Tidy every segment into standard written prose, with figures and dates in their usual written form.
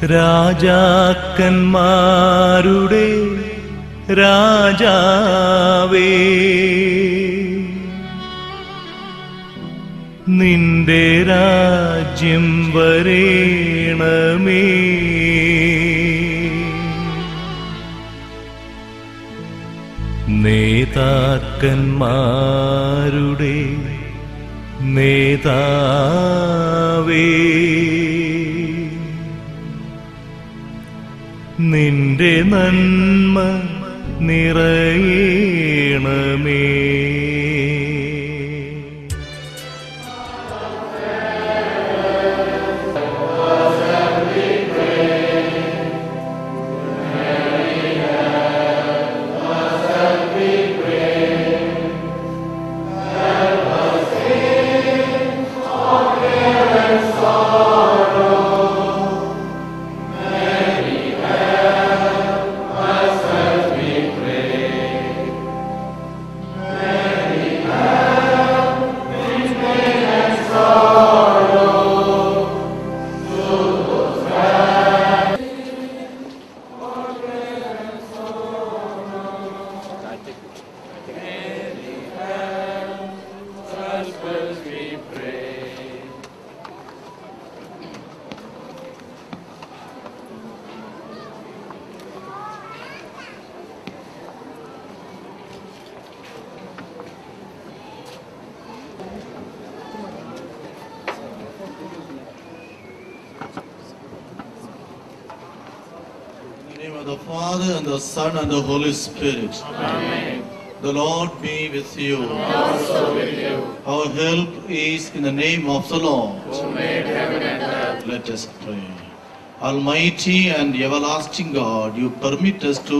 രാജാക്കന്മാരുടെ രാജാവേ, നിന്റെ രാജ്യം വരേണമേ. നേതാക്കന്മാരുടെ നേതാവേ, നിന്റെ നന്മ നിറയണമേ. The Father and the Son and the Holy Spirit. Amen. The Lord be with you. Also with you. Our help is in the name of the Lord. Who made heaven and earth. Let us pray. Almighty and everlasting God, you permit us to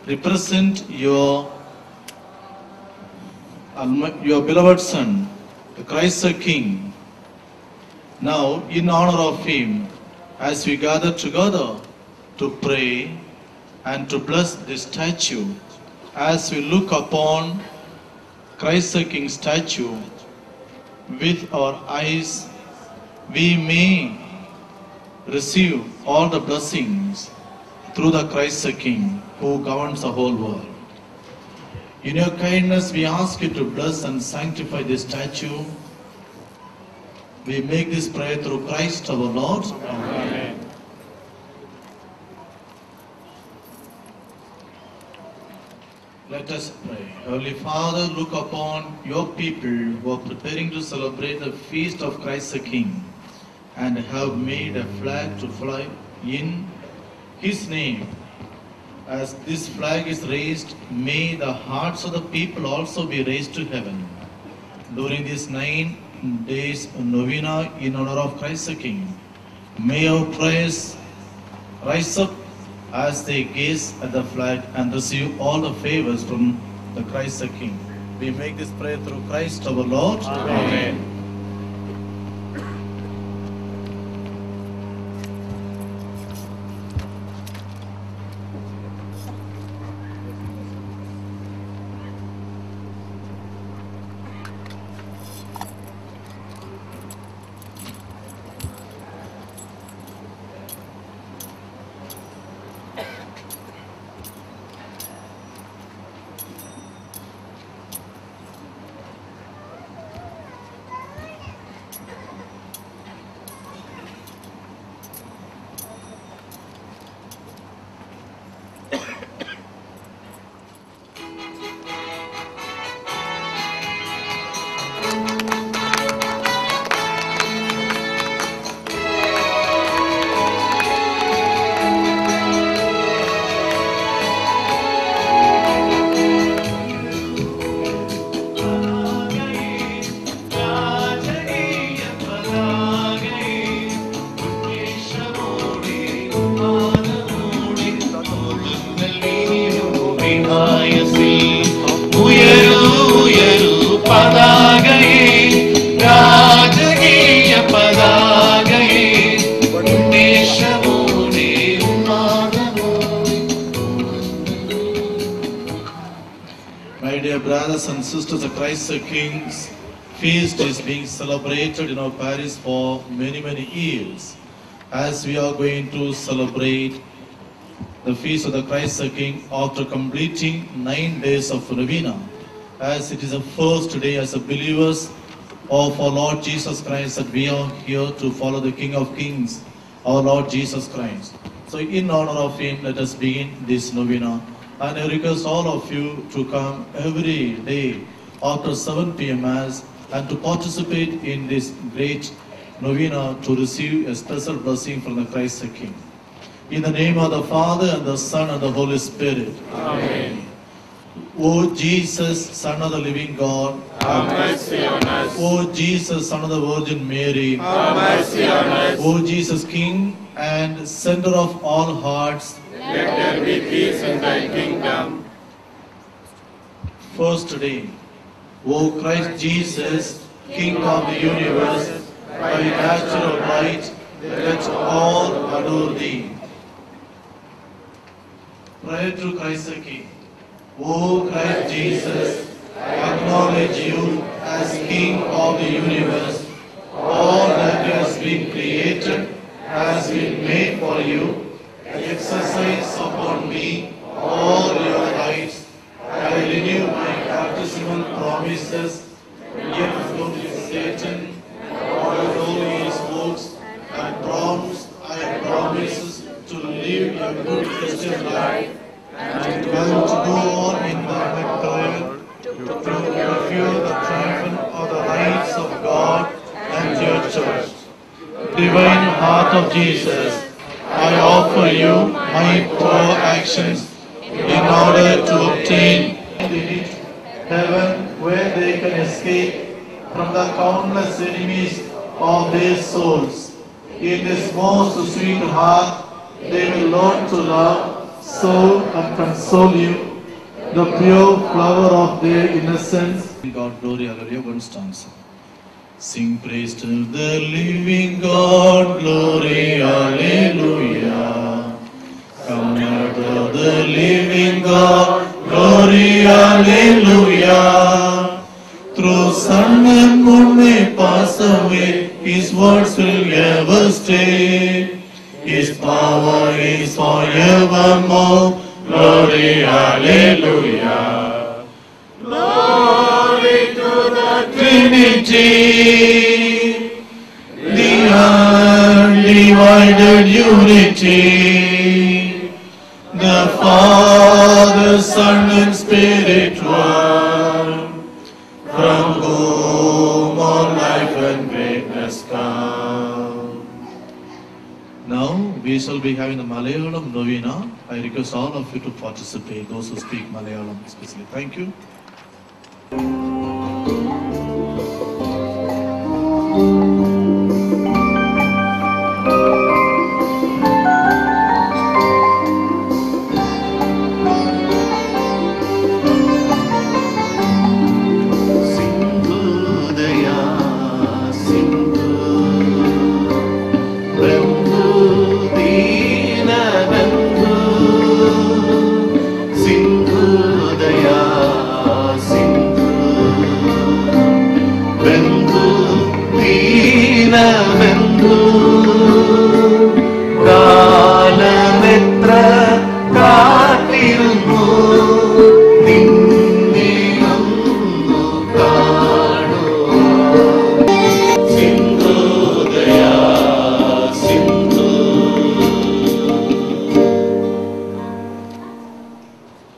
represent your beloved Son, the Christ the King. Now, in honor of Him, as we gather together to pray and to bless this statue, as we look upon Christ the King statue with our eyes, we may receive all the blessings through the Christ the King who governs the whole world. In your kindness, we ask you to bless and sanctify this statue. We make this prayer through Christ our Lord. Amen. Let us pray. Holy Father, look upon your people who are preparing to celebrate the feast of Christ the King and have made a flag to fly in His name. As this flag is raised, may the hearts of the people also be raised to heaven. During these 9 days novena in honor of Christ the King, may our prayers rise up as they gaze at the flag and receive all the favors from the Christ the King. We make this prayer through Christ our Lord. Amen. My dear brothers and sisters, the Christ the King's feast is being celebrated in our parish for many years. as we are going to celebrate the feast of the Christ the King after completing 9 days of novena, as it is the first day as a believers of our Lord Jesus Christ that we are here to follow the King of Kings, our Lord Jesus Christ. So in honor of him, let us begin this novena. And I request all of you to come every day after 7 p.m. Mass and to participate in this great novena to receive a special blessing from the Christ the King. In the name of the Father and the Son and the Holy Spirit. Amen. O Jesus, Son of the living God. Have mercy on us. O Jesus, Son of the Virgin Mary. Have mercy on us. O Jesus, King and Center of all hearts. Let there be peace in thy kingdom. First day. O Christ Jesus, King of the universe, by natural right, let all adore thee. Prayer to Christ the King. O Christ Jesus, I acknowledge you as King of the universe. All that has been created has been made for you. Exercise upon me all your rights. I renew my baptismal promises, yet from Satan, although his works, and promises to live a good Christian life, and well to go on in the prayer, to fulfill the triumph of the rights of God and your church. Divine Heart of Jesus, I offer you my poor actions in order to obtain heaven where they can escape from the countless enemies of their souls. In this most sweet heart, they will learn to love, serve and console you, the pure flower of their innocence. God, glory, hallelujah, one stanza. Sing praise to the living God, glory, hallelujah. Come to the living God, glory, hallelujah. Though sun and moon may pass away, his words will ever stay. His power is forevermore, glory, hallelujah. Glory to the Trinity, the undivided unity, the Father, Son and Spirit one, from whom all life and greatness come. Now we shall be having the Malayalam novena. I request all of you to participate, those who speak Malayalam especially. Thank you. കാലമെത്ര കാത്തിരുന്നു നിന്നിലൊന്നു കാണുവാൻ. സിന്ധുദയ സിന്ധു.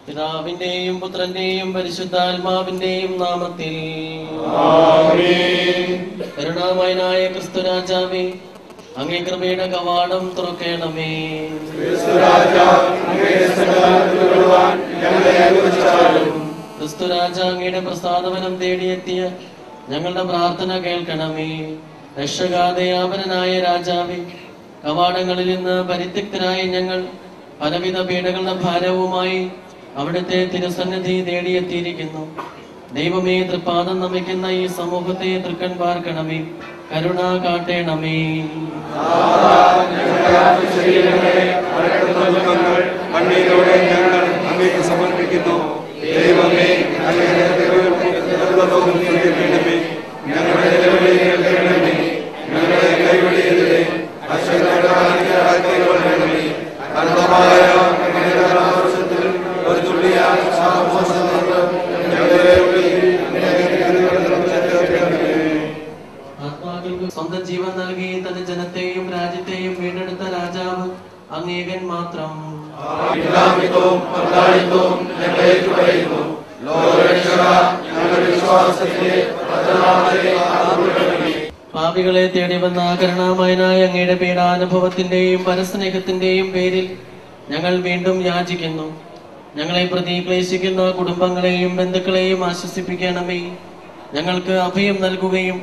പിതാവിന്റെയും പുത്രന്റെയും പരിശുദ്ധാത്മാവിന്റെയും നാമത്തിൽ ആമേൻ. കരുണാമയനായ ക്രിസ്തു രാജാവേ, അങ്ങേ കൃപയുടെ കവാടം തുറക്കണമേ. ക്രിസ്തു രാജ, അങ്ങയുടെ പ്രസാദവനം തേടിയെത്തിയ ഞങ്ങളുടെ പ്രാർത്ഥന കേൾക്കണമേ. രക്ഷകാദയാപരനായ രാജാവേ, കവാടങ്ങളിൽ നിന്ന് പരിത്യക്തരായ ഞങ്ങൾ പലവിധ പീഡകളുടെ ഭാരവുമായി അവിടുത്തെ തിരുസന്നിധി തേടിയെത്തിയിരിക്കുന്നു. ദൈവമേ, തൃപ്പാദം നമിക്കുന്ന ഈ സമൂഹത്തെ തൃക്കൺ പാർക്കണമേ, കരുണ കാട്ടേണമേ. സമർപ്പിക്കുന്നു. ദൈവമേ, ഞങ്ങളുടെ കൈവിളിയെതിരെ അശ്വത്ഥ ജീവൻ നൽകി തന്റെ ജനത്തെയും രാജ്യത്തെയും വീണ്ടെടുത്ത രാജാവ് അങ്ങേകൻ മാത്രം. പാപികളെ തേടി വന്ന കരുണാമയനായ അങ്ങയുടെ പീഡാനുഭവത്തിന്റെയും പരസ്നേഹത്തിന്റെയും പേരിൽ ഞങ്ങൾ വീണ്ടും യാചിക്കുന്നു. ഞങ്ങളെ പ്രതി ക്ലേശിക്കുന്ന കുടുംബങ്ങളെയും ബന്ധുക്കളെയും ആശ്വസിപ്പിക്കണമേ. ഞങ്ങൾക്ക് അഭയം നൽകുകയും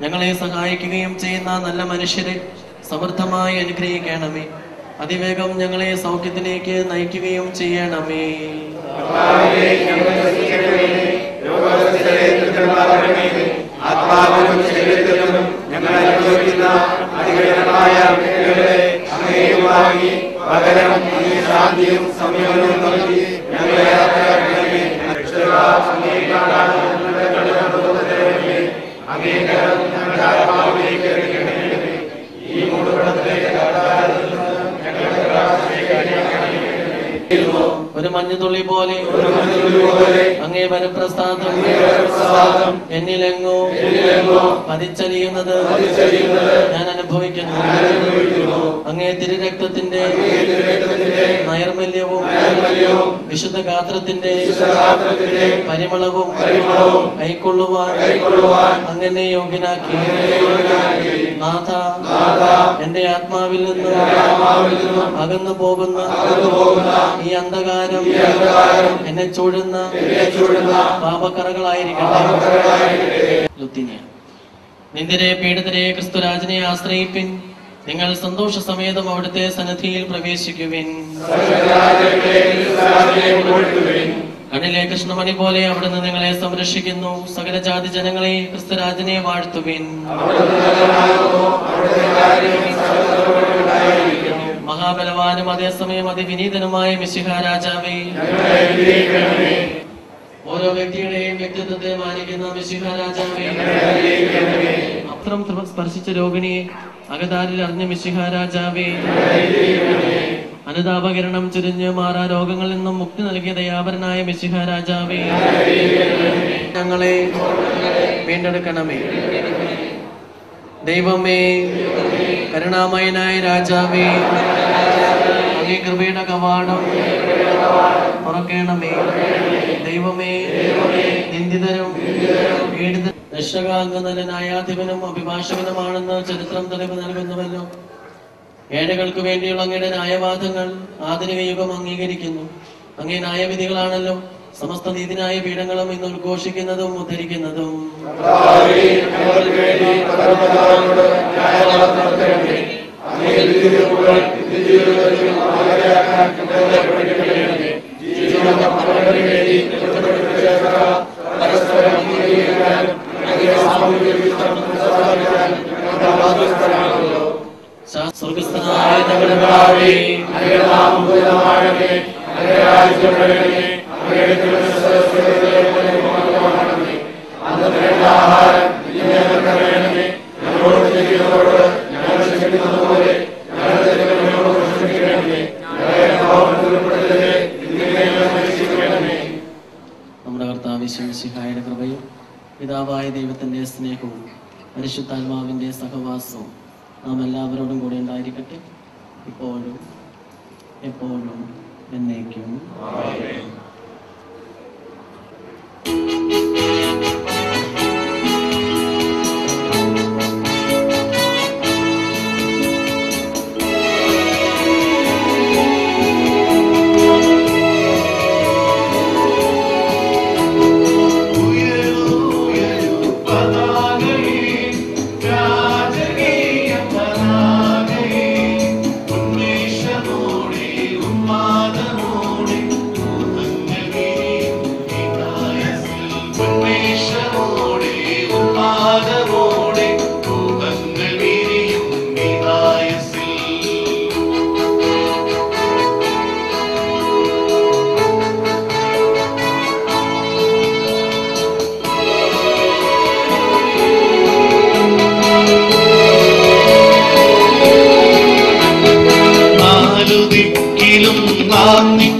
ഞങ്ങളെ സഹായിക്കുകയും ചെയ്യുന്ന നല്ല മനുഷ്യരെ സമൃദ്ധമായി അനുഗ്രഹിക്കണമേ. അതിവേഗം ഞങ്ങളെ സൗഖ്യത്തിലേക്ക് നയിക്കുകയും ചെയ്യണമേ. ഒരു മഞ്ഞുതുള്ളി പോലെ അങ്ങേ വരപ്രസാദം എന്നിലെങ്ങോ പതിച്ചലിയുന്നത് ഞാൻ അനുഭവിക്കുന്നു. അങ്ങേ തിരുരക്തത്തിന്റെ നൈർമല്യവും വിശുദ്ധ ഗാത്രത്തിന്റെ പരിമളവും കൈക്കൊള്ളുവാൻ അങ്ങനെ യോഗ്യനാക്കി. നാഥ, എന്റെ ആത്മാവിൽ നിന്ന് അകന്നു പോകുന്ന ഈ അന്ധകാരം എന്നെ ചൂഴുന്ന പാപക്കറകളായിരിക്കട്ടെ. നിന്ദിരെ പീഡിതരെ ക്രിസ്തുരാജനെ ആശ്രയിപ്പിൻ. നിങ്ങൾ സന്തോഷ സമേതം അവിടുത്തെ സന്നിധിയിൽ പ്രവേശിക്കുവിൻ. കണ്ണിലെ കൃഷ്ണമണി പോലെ അവിടുന്ന് നിങ്ങളെ സംരക്ഷിക്കുന്നു. സകല ജാതി ജനങ്ങളെ ക്രിസ്തുരാജനെ വാഴ്ത്തുവിൻ. മഹാബലവാനും അതേസമയം അതിവിനീതനുമായ മിശിഹാ രാജാവേ, ഓരോ വ്യക്തിയുടെയും വ്യക്തിത്വത്തെ മാനിക്കുന്ന മിശിഹാ രാജാവേ, അത്രം സ്പർശിച്ച രോഗിണിയെ അകതാരിൽ അറിഞ്ഞ മിശിഹാ രാജാവേ, അനുതാപകരണം ചുരിഞ്ഞ് മാറാ രോഗങ്ങളിൽ നിന്നും മുക്തി നൽകിയ ദയാപരനായ മിശിഹാ രാജാവേ, ഞങ്ങളെ വീണ്ടെടുക്കണമേ. ദൈവമേ, കരുണാമയനായ രാജാവേ, അങ്ങേ കൃപയുടെ കവാടം തുറക്കണമേ. ദൈവമേ, നിന്ദിതരും രക്ഷകാംഗ ന്യായാധിപനും അഭിഭാഷകനുമാണെന്ന് ചരിത്രം തെളിവ് നൽകുന്നുവല്ലോ. ഏഴകൾക്ക് വേണ്ടിയുള്ള അങ്ങയുടെ ന്യായവാദങ്ങൾ ആധുനിക യുഗം അംഗീകരിക്കുന്നു. അങ്ങേ ന്യായവിധികളാണല്ലോ സമസ്ത നീതിന്യായ പീഠങ്ങളും ഇന്ന് ഉദ്ഘോഷിക്കുന്നതും ഉദ്ധരിക്കുന്നതും. സ്വർഗസ്ഥനായ ഞങ്ങളുടെ പിതാവേ, അങ്ങയുടെ നാമം പൂജിതമാകണമേ. അങ്ങയുടെ രാജ്യം വരണമേ. അങ്ങയുടെ തിരുമനസ്സുപോലെ അന്നത്തെ വേണ്ട ആഹാരം ഇന്ന് ഞങ്ങൾക്ക് തരണമേ. ഞങ്ങളോട് ചെയ്യുന്നവരോട് ഞങ്ങൾ ക്ഷമിക്കുന്നതുപോലെ ഞങ്ങളുടെ തെറ്റുകളോട് ക്ഷമിക്കണമേ. ഞങ്ങളെ പാപത്തിൽ ഉൾപ്പെടുത്തരുതേ. ഞങ്ങളെ രക്ഷിക്കണമേ. നമ്മുടെ കർത്താവ് യേശു മിശിഹായുടെ കൃപയും പിതാവായ ദൈവത്തിന്റെ സ്നേഹവും പരിശുദ്ധാത്മാവിന്റെ സഹവാസവും നാം എല്ലാവരോടും കൂടെ ഉണ്ടായിരിക്കട്ടെ, ഇപ്പോഴും എപ്പോഴും എന്നേക്കും.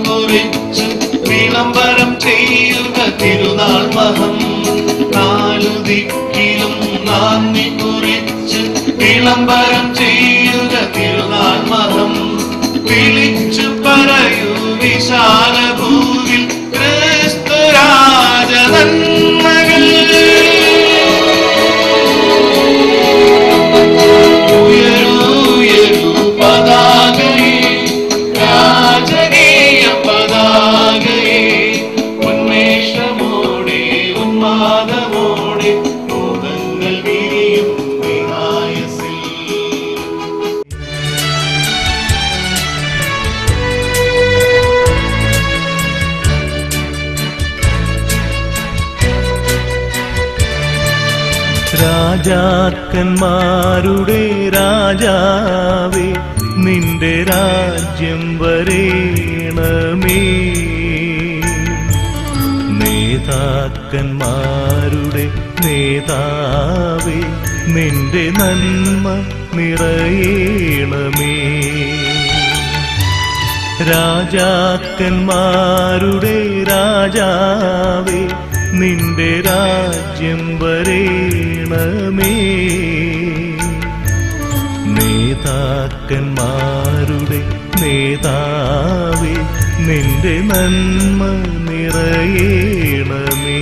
കുറിച്ച് വിളംബരം ചെയ്യുക തിരുനാൾ മഹം. നാലു ദിക്കിലും നാന്ദി കുറിച്ച് വിളംബരം ചെയ്യുക തിരുനാൾ മതം. വിളിച്ചു പറയൂ വിശാല ഭൂവിൽ ക്രിസ്തുരാജ നന്മകൾ. ഉയരൂ പതാകയെ, രാജകീയ പതാകയെ, ഉന്മേഷമോടെ ഉന്മാദമോടെ മോഹങ്ങൾ വിരിയും വിഹായസിൽ. രാജാക്കന്മാരുടെ രാജാവേ, നിന്റെ രാജ്യം വരേണമേ. നേതാക്കന്മാരുടെ നേതാവേ, നിന്റെ നന്മ നിറയണമേ. രാജാക്കന്മാരുടെ രാജാവേ, നിന്റെ രാജ്യം വരേണമേ. നേതാക്കന്മാരുടെ നേതാവേ, നിന്റെ നന്മ നിറയണമേ.